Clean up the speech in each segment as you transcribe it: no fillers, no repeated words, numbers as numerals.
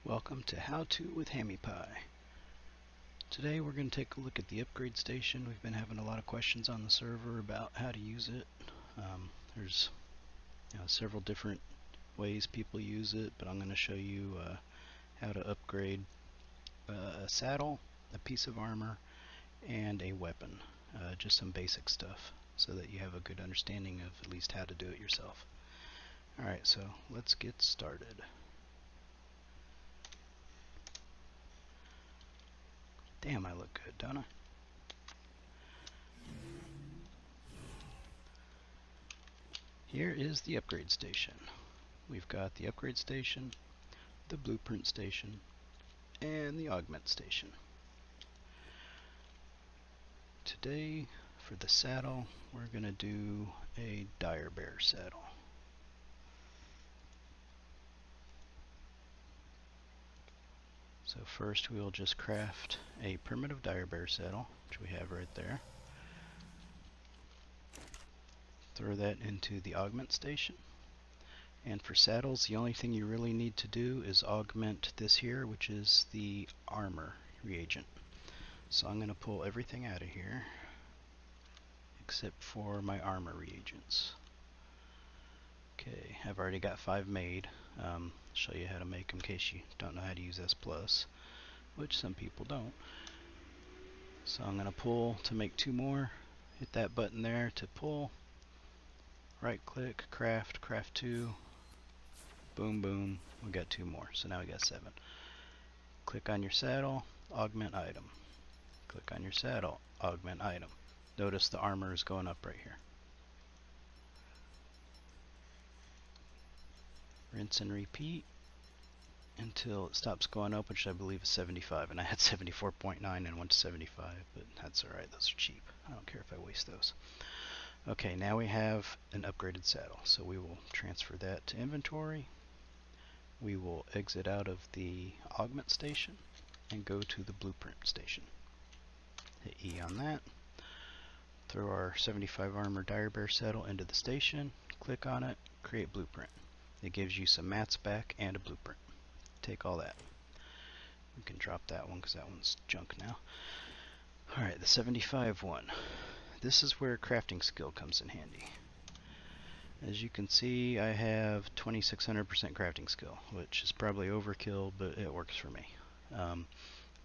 Welcome to How To with Hammy Pie. Today we're going to take a look at the upgrade station. We've been having a lot of questions on the server about how to use it. There's several different ways people use it, but I'm going to show you how to upgrade a saddle, a piece of armor, and a weapon. Just some basic stuff so that you have a good understanding of at least how to do it yourself. Alright, so let's get started. Damn, I look good, don't I? Here is the upgrade station. We've got the upgrade station, the blueprint station, and the augment station. Today, for the saddle, we're going to do a dire bear saddle. So first we'll just craft a primitive dire bear saddle, which we have right there. Throw that into the augment station. And for saddles, the only thing you really need to do is augment this here, which is the armor reagent. So I'm going to pull everything out of here except for my armor reagents. Okay, I've already got 5 made. Show you how to make them in case you don't know how to use S+, which some people don't. So I'm going to pull to make 2 more. Hit that button there to pull. Right click, craft, craft 2. Boom, boom, we got 2 more. So now we got 7. Click on your saddle, augment item. Click on your saddle, augment item. Notice the armor is going up right here. Rinse and repeat until it stops going up, which I believe is 75, and I had 74.9 and went to 75, but that's alright, those are cheap. I don't care if I waste those. Okay, now we have an upgraded saddle, so we will transfer that to inventory. We will exit out of the augment station and go to the blueprint station. Hit E on that. Throw our 75 armor dire bear saddle into the station, click on it, create blueprint. It gives you some mats back and a blueprint. Take all that. We can drop that one because that one's junk now. Alright, the 75 one. This is where crafting skill comes in handy. As you can see, I have 2600% crafting skill, which is probably overkill, but it works for me.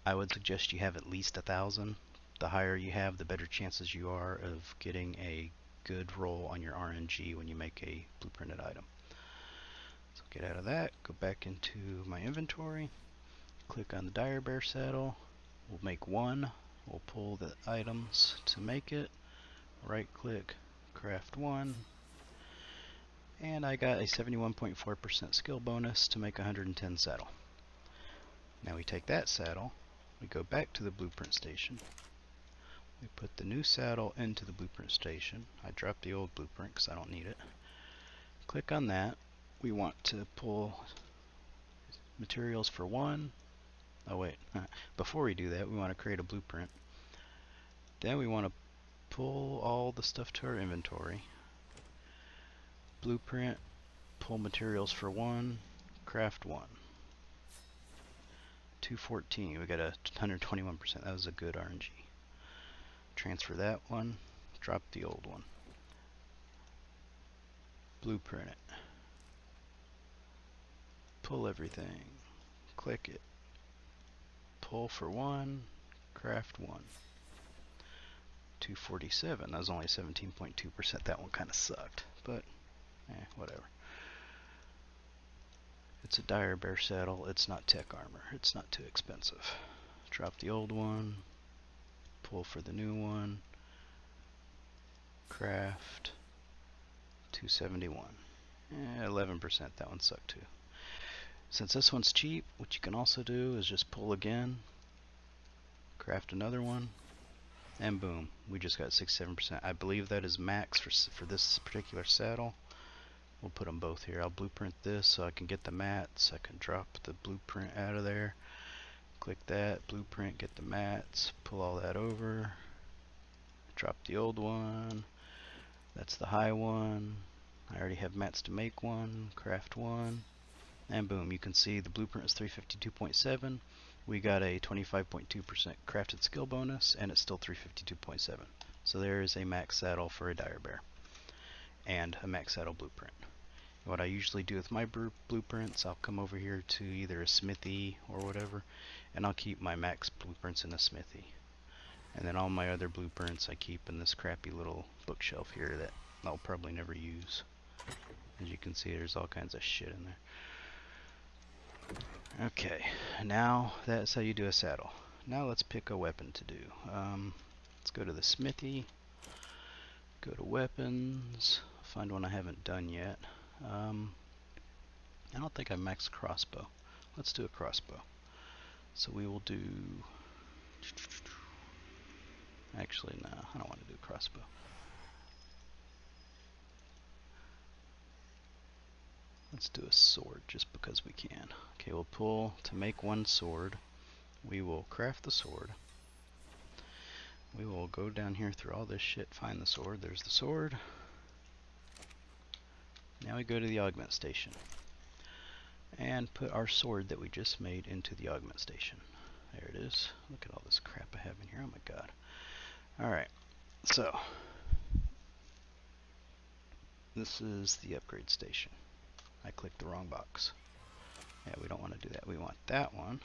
I would suggest you have at least 1000. The higher you have, the better chances you are of getting a good roll on your RNG when you make a blueprinted item. So get out of that, go back into my inventory, click on the dire bear saddle, we'll make 1, we'll pull the items to make it, right click, craft 1, and I got a 71.4% skill bonus to make 110 saddle. Now we take that saddle, we go back to the blueprint station, we put the new saddle into the blueprint station. I dropped the old blueprint because I don't need it. Click on that. We want to pull materials for 1. Oh wait, before we do that we want to create a blueprint. Then we want to pull all the stuff to our inventory. Blueprint, pull materials for 1, craft 1. 214, we got a 121%, that was a good RNG. Transfer that one, drop the old one. Blueprint it. Pull everything, click it. Pull for 1, craft 1. 247, that was only 17.2%, that one kind of sucked, but whatever. It's a dire bear saddle, it's not tech armor, it's not too expensive. Drop the old one, pull for the new one, craft, 271. 11%, that one sucked too. Since this one's cheap, what you can also do is just pull again, craft another one, and boom, we just got 67%. I believe that is max for this particular saddle. We'll put them both here. I'll blueprint this so I can get the mats. I can drop the blueprint out of there. Click that, blueprint, get the mats, pull all that over. Drop the old one. That's the high one. I already have mats to make one. Craft 1. And boom, you can see the blueprint is 352.7. We got a 25.2% crafted skill bonus, and it's still 352.7. So there is a max saddle for a dire bear, and a max saddle blueprint. What I usually do with my blueprints, I'll come over here to either a smithy or whatever, and I'll keep my max blueprints in a smithy. And then all my other blueprints I keep in this crappy little bookshelf here that I'll probably never use. As you can see, there's all kinds of shit in there. Okay, now that's how you do a saddle. Now let's pick a weapon to do. Let's go to the smithy, go to weapons, find one I haven't done yet. I don't think I maxed crossbow. Let's do a crossbow. So we will do... Actually, no, I don't want to do a crossbow. Let's do a sword just because we can. Okay, we'll pull to make one sword. We will craft the sword. We will go down here through all this shit, find the sword. There's the sword. Now we go to the augment station and put our sword that we just made into the augment station. There it is. Look at all this crap I have in here. Oh my god. Alright, so this is the upgrade station. I clicked the wrong box. Yeah, we don't want to do that. We want that one.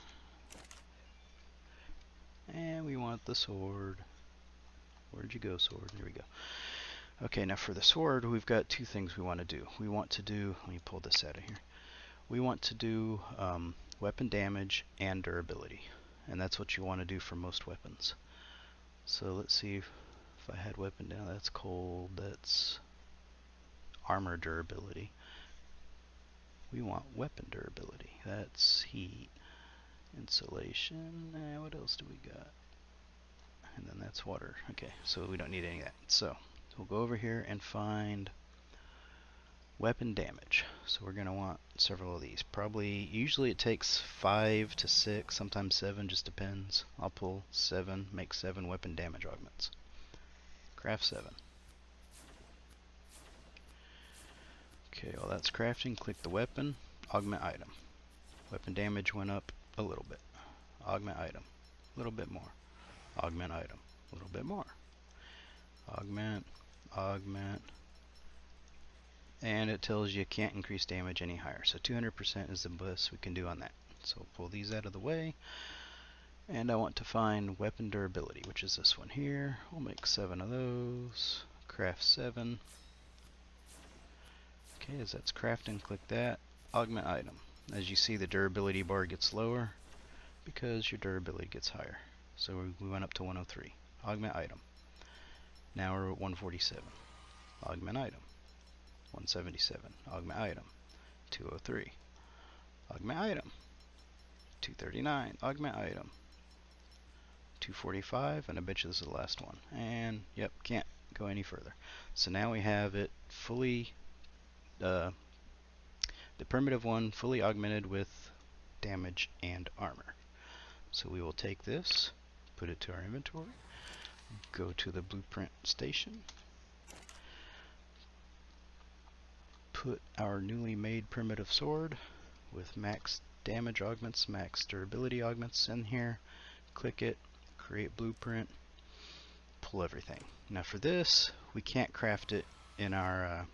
And we want the sword. Where'd you go, sword? There we go. Okay, now for the sword, we've got two things we want to do. We want to do, let me pull this out of here. We want to do weapon damage and durability. And that's what you want to do for most weapons. So let's see if I had weapon down. That's cold. That's armor durability. We want weapon durability. That's heat, insulation. What else do we got? And then that's water. Okay, so we don't need any of that. So we'll go over here and find weapon damage. So we're going to want several of these. Probably, usually it takes 5 to 6, sometimes 7, just depends. I'll pull 7, make 7 weapon damage augments. Craft 7. Okay, while that's crafting, click the weapon, augment item. Weapon damage went up a little bit. Augment item, a little bit more. Augment item, a little bit more. Augment, augment, and it tells you can't increase damage any higher. So 200% is the best we can do on that. So we'll pull these out of the way, and I want to find weapon durability, which is this one here. We'll make 7 of those. Craft 7. Okay, as that's crafting, click that. Augment item. As you see, the durability bar gets lower because your durability gets higher. So we went up to 103. Augment item. Now we're at 147. Augment item. 177. Augment item. 203. Augment item. 239. Augment item. 245, and I bet you this is the last one. And yep, can't go any further. So now we have it fully, the primitive one fully augmented with damage and armor. So we will take this, put it to our inventory, go to the blueprint station, put our newly made primitive sword with max damage augments, max durability augments in here, click it, create blueprint, pull everything. Now for this, we can't craft it in our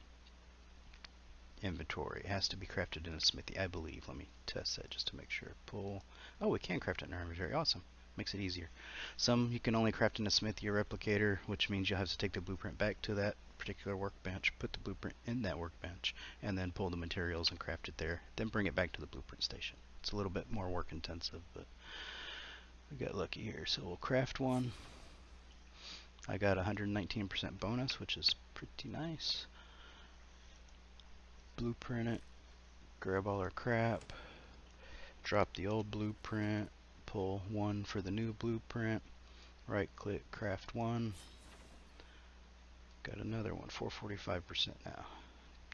inventory. It has to be crafted in a smithy, I believe. Let me test that just to make sure. Pull. Oh, we can craft it in our inventory. Awesome. Makes it easier. Some you can only craft in a smithy or replicator, which means you'll have to take the blueprint back to that particular workbench, put the blueprint in that workbench, and then pull the materials and craft it there. Then bring it back to the blueprint station. It's a little bit more work intensive, but we got lucky here. So we'll craft one. I got 119% bonus, which is pretty nice. Blueprint it, grab all our crap, drop the old blueprint, pull one for the new blueprint, right click, craft one. Got another one, 445% now.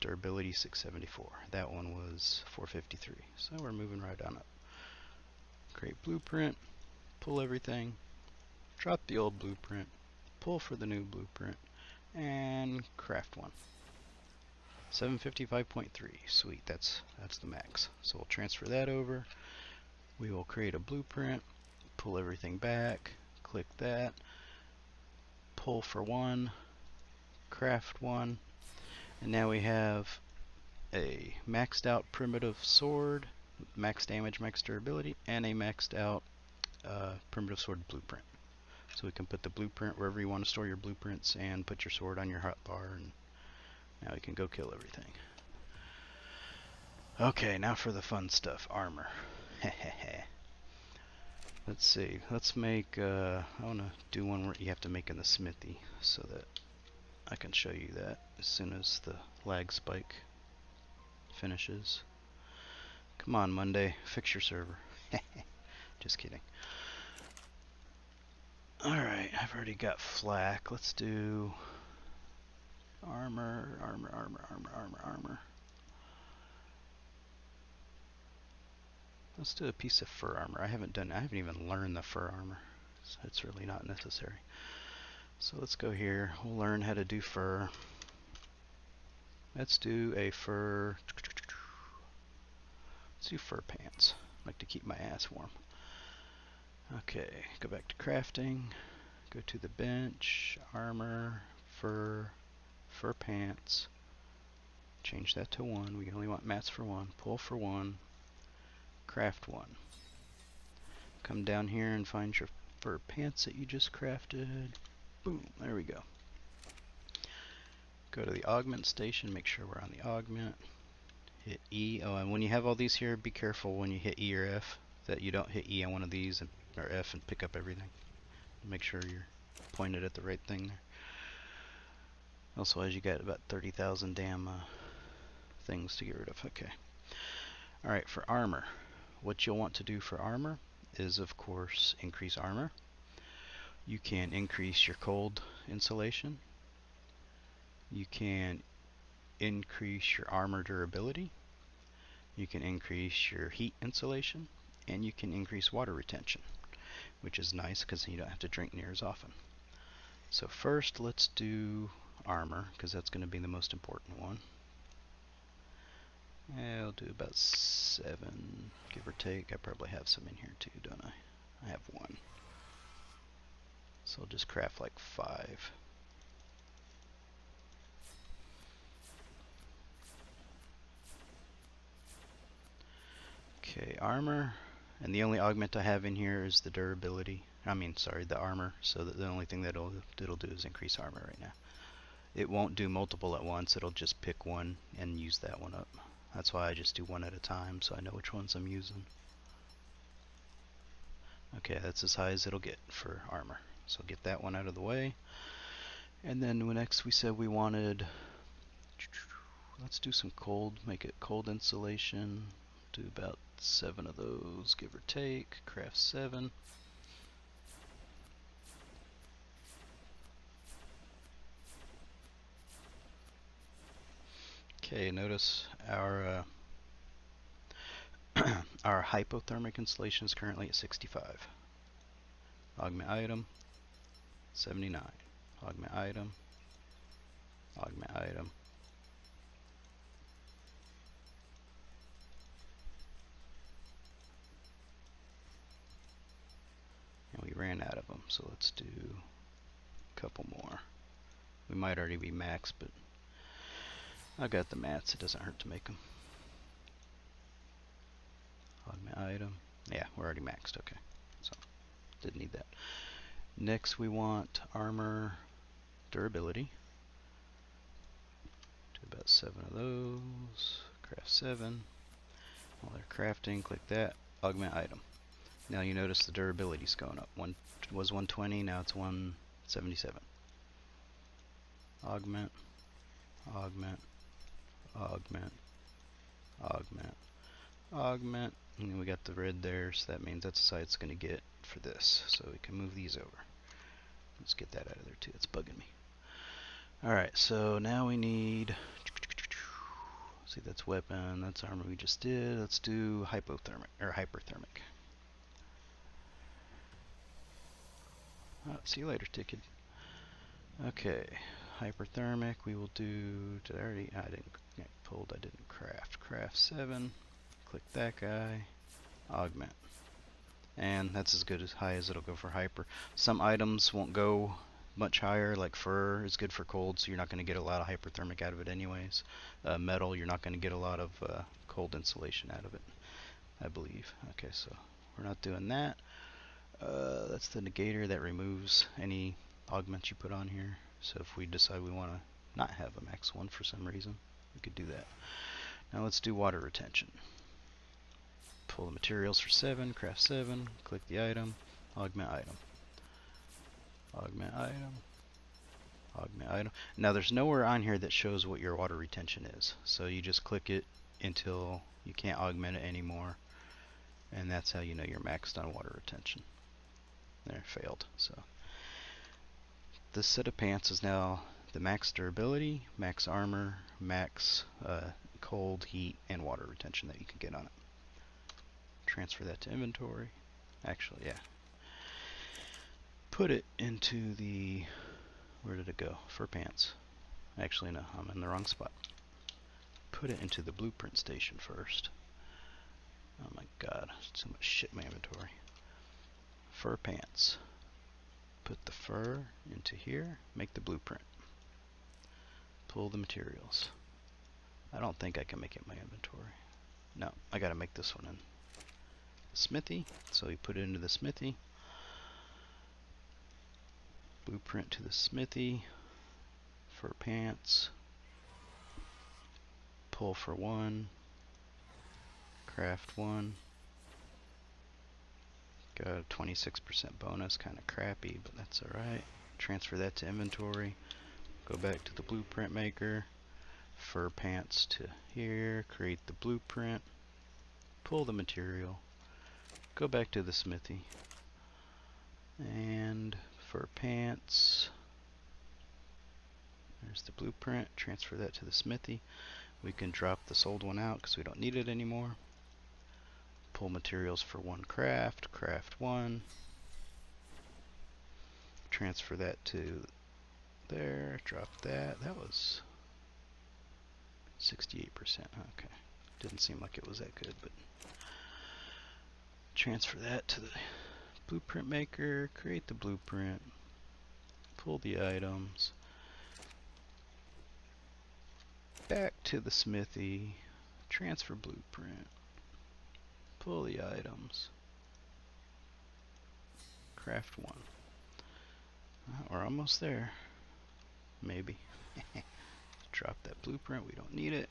Durability 674. That one was 453. So we're moving right on up. Create blueprint, pull everything, drop the old blueprint, pull for the new blueprint, and craft one. 755.3. Sweet, that's the max. So we'll transfer that over. We will create a blueprint, pull everything back, click that, pull for 1, craft 1, and now we have a maxed out primitive sword, max damage, max durability, and a maxed out primitive sword blueprint. So we can put the blueprint wherever you want to store your blueprints and put your sword on your hotbar, and now we can go kill everything. Okay, now for the fun stuff, armor. Let's see, let's make, I want to do one where you have to make in the smithy so that I can show you that as soon as the lag spike finishes. Come on, Monday, fix your server. Just kidding. Alright, I've already got flak. Let's do armor. Let's do a piece of fur armor. I haven't even learned the fur armor. So it's really not necessary. So let's go here. We'll learn how to do fur. Let's do a fur. Let's do fur pants. I like to keep my ass warm. Okay, go back to crafting. Go to the bench, armor, fur pants. Change that to 1. We only want mats for 1. Pull for 1. Craft 1. Come down here and find your fur pants that you just crafted. Boom, there we go. Go to the augment station, make sure we're on the augment. Hit E. Oh, and when you have all these here, be careful when you hit E or F that you don't hit E on one of these or F and pick up everything. Make sure you're pointed at the right thing there. Also, as you got about 30,000 damn things to get rid of. Okay. Alright, for armor. What you'll want to do for armor is, of course, increase armor. You can increase your cold insulation. You can increase your armor durability. You can increase your heat insulation. And you can increase water retention, which is nice because you don't have to drink near as often. So first, let's do armor, because that's going to be the most important one. I'll do about 7, give or take. I probably have some in here too, don't I? I have 1. So I'll just craft like 5. Okay, armor. And the only augment I have in here is the durability. The armor. So that the only thing that it'll do is increase armor right now. It won't do multiple at once. It'll just pick one and use that one up. That's why I just do one at a time, so I know which ones I'm using. Okay, that's as high as it'll get for armor. So get that one out of the way. And then next we said we wanted, let's do some cold, make it cold insulation. Do about 7 of those, give or take. Craft 7. Okay, notice our our hypothermic insulation is currently at 65. Augment item, 79. Augment item, augment item. And we ran out of them, so let's do a couple more. We might already be maxed, but I got the mats, it doesn't hurt to make them. Augment item. Yeah, we're already maxed, okay. So, didn't need that. Next we want armor durability. Do about 7 of those. Craft 7. While they're crafting, click that. Augment item. Now you notice the durability's going up. One was 120, now it's 177. Augment, augment, augment, augment, augment. And we got the red there, so that means that's the size it's going to get for this. So we can move these over. Let's get that out of there too. It's bugging me. Alright, so now we need, see, that's weapon, that's armor we just did. Let's do hypothermic, or hyperthermic. See you later, Ticket. Okay, hyperthermic, we will do, did I already, I didn't get pulled, I didn't craft. Craft 7, click that guy, augment. And that's as good as high as it'll go for hyper. Some items won't go much higher, like fur is good for cold, so you're not going to get a lot of hyperthermic out of it anyways. Metal, you're not going to get a lot of cold insulation out of it, I believe. Okay, so we're not doing that. That's the negator that removes any augments you put on here. So if we decide we want to not have a max 1 for some reason, we could do that. Now let's do water retention. Pull the materials for 7, craft 7, click the item, augment item. Augment item. Augment item. Now there's nowhere on here that shows what your water retention is. So you just click it until you can't augment it anymore. And that's how you know you're maxed on water retention. There, failed. So this set of pants is now the max durability, max armor, max cold, heat, and water retention that you can get on it. Transfer that to inventory. Actually, yeah. Put it into the, where did it go? Fur pants. Actually, no, I'm in the wrong spot. Put it into the blueprint station first. Oh my god, so much shit in my inventory. Fur pants. Put the fur into here, make the blueprint. Pull the materials. I don't think I can make it in my inventory. No, I gotta make this one in the smithy. So we put it into the smithy. Blueprint to the smithy. Fur pants. Pull for 1. Craft 1. Got a 26% bonus, kind of crappy, but that's alright. Transfer that to inventory. Go back to the blueprint maker. Fur pants to here. Create the blueprint. Pull the material. Go back to the smithy. And fur pants. There's the blueprint. Transfer that to the smithy. We can drop this old one out because we don't need it anymore. Pull materials for 1 craft. Craft 1. Transfer that to there. Drop that. That was 68%. Okay. Didn't seem like it was that good, but transfer that to the blueprint maker. Create the blueprint. Pull the items. Back to the smithy. Transfer blueprint. Pull the items. Craft 1. We're almost there. Maybe. Drop that blueprint. We don't need it.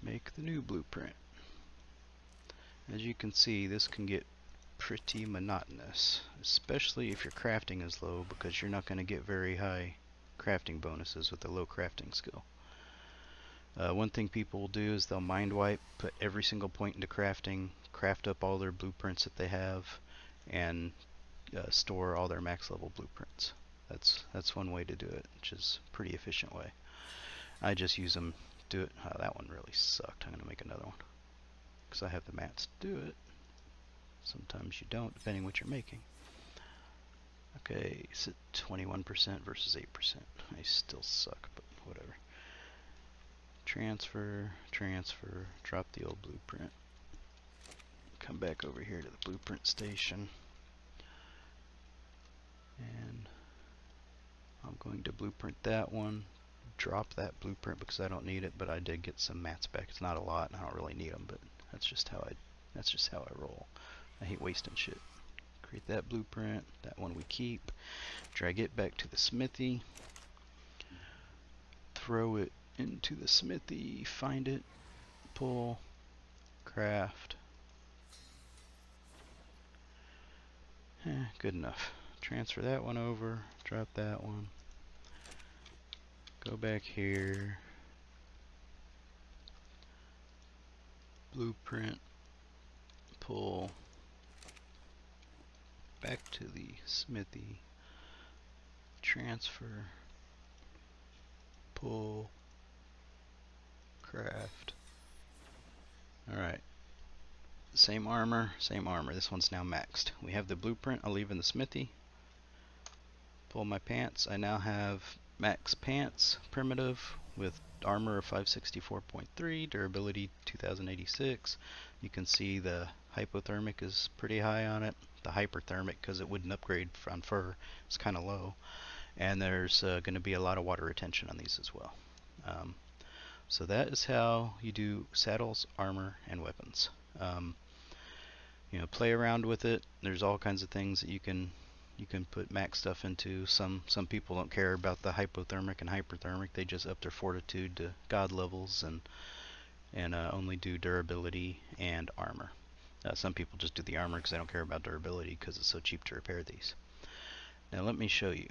Make the new blueprint. As you can see, this can get pretty monotonous, especially if your crafting is low, because you're not going to get very high crafting bonuses with a low crafting skill. One thing people will do is they'll mind wipe, put every single point into crafting, craft up all their blueprints that they have, and store all their max level blueprints. That's one way to do it, which is a pretty efficient way. I just use them, do it. Oh, that one really sucked. I'm going to make another one because I have the mats to do it. Sometimes you don't, depending what you're making. Okay, it's at 21% versus 8%. I still suck, but whatever. Transfer, transfer, drop the old blueprint. Come back over here to the blueprint station. And I'm going to blueprint that one. Drop that blueprint because I don't need it, but I did get some mats back. It's not a lot, and I don't really need them, but that's just how I roll. I hate wasting shit. Create that blueprint. That one we keep. Drag it back to the smithy. Throw it into the smithy. Find it. Pull. Craft. Good enough. Transfer that one over. Drop that one. Go back here. Blueprint. Pull. Back to the smithy. Transfer. Pull. Craft. Alright. Same armor, same armor. This one's now maxed. We have the blueprint. I'll leave in the smithy. pull my pants. I now have max pants primitive with armor of 564.3, durability 2086. You can see the hypothermic is pretty high on it. The hyperthermic, because it wouldn't upgrade on fur, is kind of low. And there's going to be a lot of water retention on these as well. So that is how you do saddles, armor, and weapons. Play around with it. There's all kinds of things that you can put max stuff into. Some people don't care about the hypothermic and hyperthermic. They just up their fortitude to god levels and only do durability and armor. Some people just do the armor because they don't care about durability because it's so cheap to repair these. Now let me show you.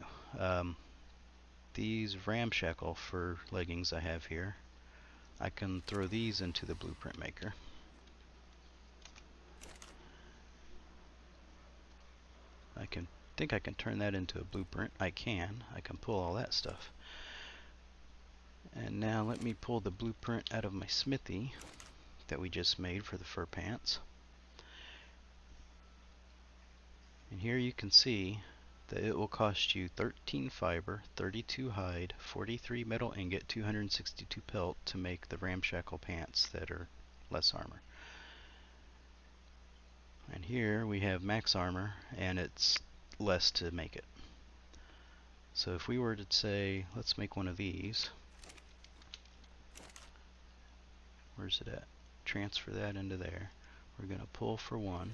These ramshackle fur leggings I have here, I can throw these into the blueprint maker. I think I can turn that into a blueprint. I can pull all that stuff. And now let me pull the blueprint out of my smithy that we just made for the fur pants. And here you can see that it will cost you 13 fiber, 32 hide, 43 metal ingot, 262 pelt to make the ramshackle pants that are less armor. And here we have max armor, and it's less to make it. So if we were to say, let's make one of these. Where's it at? Transfer that into there. We're going to pull for one,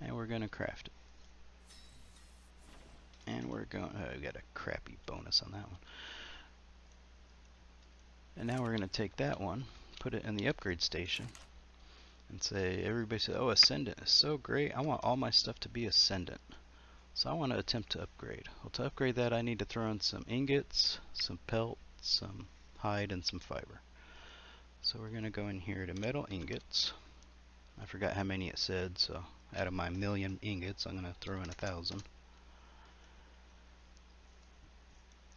and we're going to craft it. And we're going, we got a crappy bonus on that one. And now we're going to take that one, put it in the upgrade station, and say, everybody says, oh, Ascendant is so great. I want all my stuff to be Ascendant. So I want to attempt to upgrade. Well, to upgrade that, I need to throw in some ingots, some pelt, some hide, and some fiber. So we're going to go in here to metal ingots. I forgot how many it said, so out of my 1,000,000 ingots, I'm going to throw in 1,000.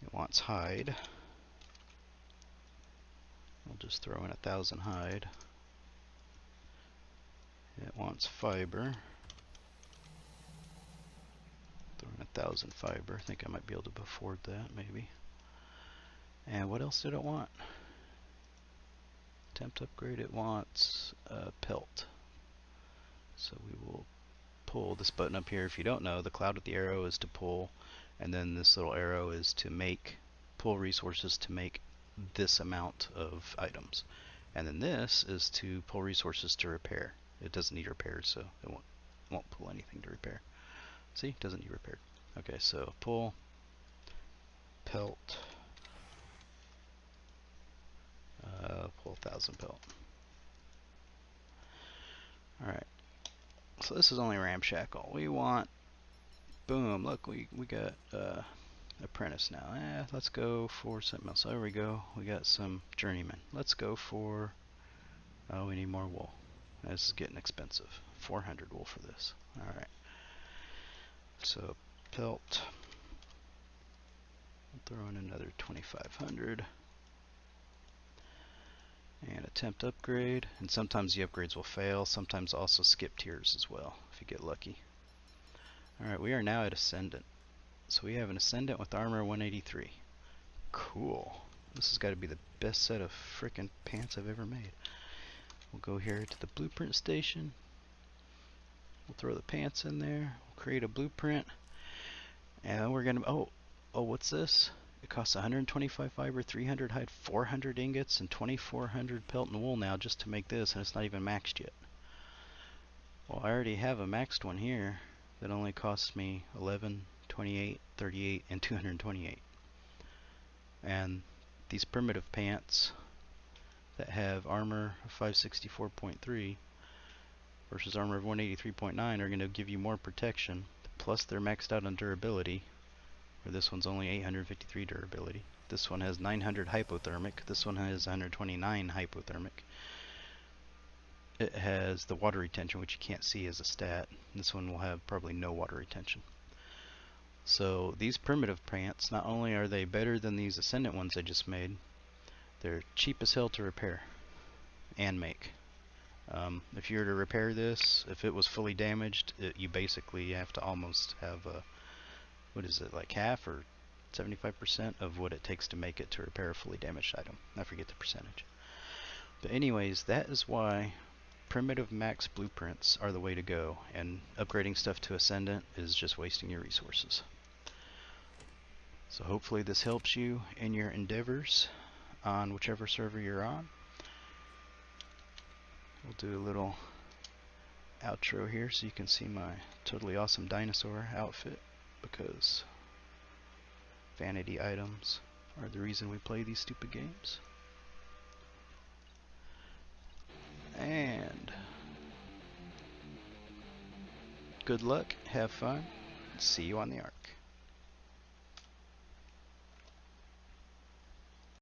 It wants hide. We'll just throw in 1,000 hide. It wants fiber. Throw in 1,000 fiber. I think I might be able to afford that, maybe. And what else did it want? Attempt upgrade. It wants pelt. So we will pull this button up here. If you don't know, the cloud with the arrow is to pull, and then this little arrow is to pull resources to make this amount of items. And then this is to pull resources to repair. It doesn't need repairs, so it won't pull anything to repair. See, it doesn't need repaired. Okay, so pull, pelt, pull 1,000 pelt. Alright, so this is only ramshackle. We want, boom, look, we got apprentice now. Let's go for something else. There we go. We got some journeyman. Let's go for, oh, we need more wool. This is getting expensive. 400 wool for this. Alright. So pelt. Throw in another 2,500. And attempt upgrade. And sometimes the upgrades will fail. Sometimes also skip tiers as well, if you get lucky. Alright, we are now at Ascendant. So we have an Ascendant with armor 183. Cool. This has got to be the best set of frickin' pants I've ever made. We'll go here to the blueprint station. We'll throw the pants in there. We'll create a blueprint. And we're going to, oh, what's this? It costs 125 fiber, 300 hide, 400 ingots, and 2,400 pelt and wool now just to make this, and it's not even maxed yet. Well, I already have a maxed one here that only costs me 11, 28, 38, and 228. And these primitive pants that have armor of 564.3 versus armor of 183.9 are going to give you more protection, plus they're maxed out on durability, where this one's only 853 durability. This one has 900 hypothermic. This one has 129 hypothermic. It has the water retention, which you can't see as a stat. This one will have probably no water retention. So these primitive pants, not only are they better than these Ascendant ones I just made, they're cheap as hell to repair and make. If you were to repair this, if it was fully damaged, you basically have to almost have what is it, like half or 75% of what it takes to make it to repair a fully damaged item. I forget the percentage. But anyways, that is why primitive max blueprints are the way to go, and upgrading stuff to Ascendant is just wasting your resources. So hopefully this helps you in your endeavors on whichever server you're on. We'll do a little outro here so you can see my totally awesome dinosaur outfit, because vanity items are the reason we play these stupid games. And good luck, have fun, see you on the Ark.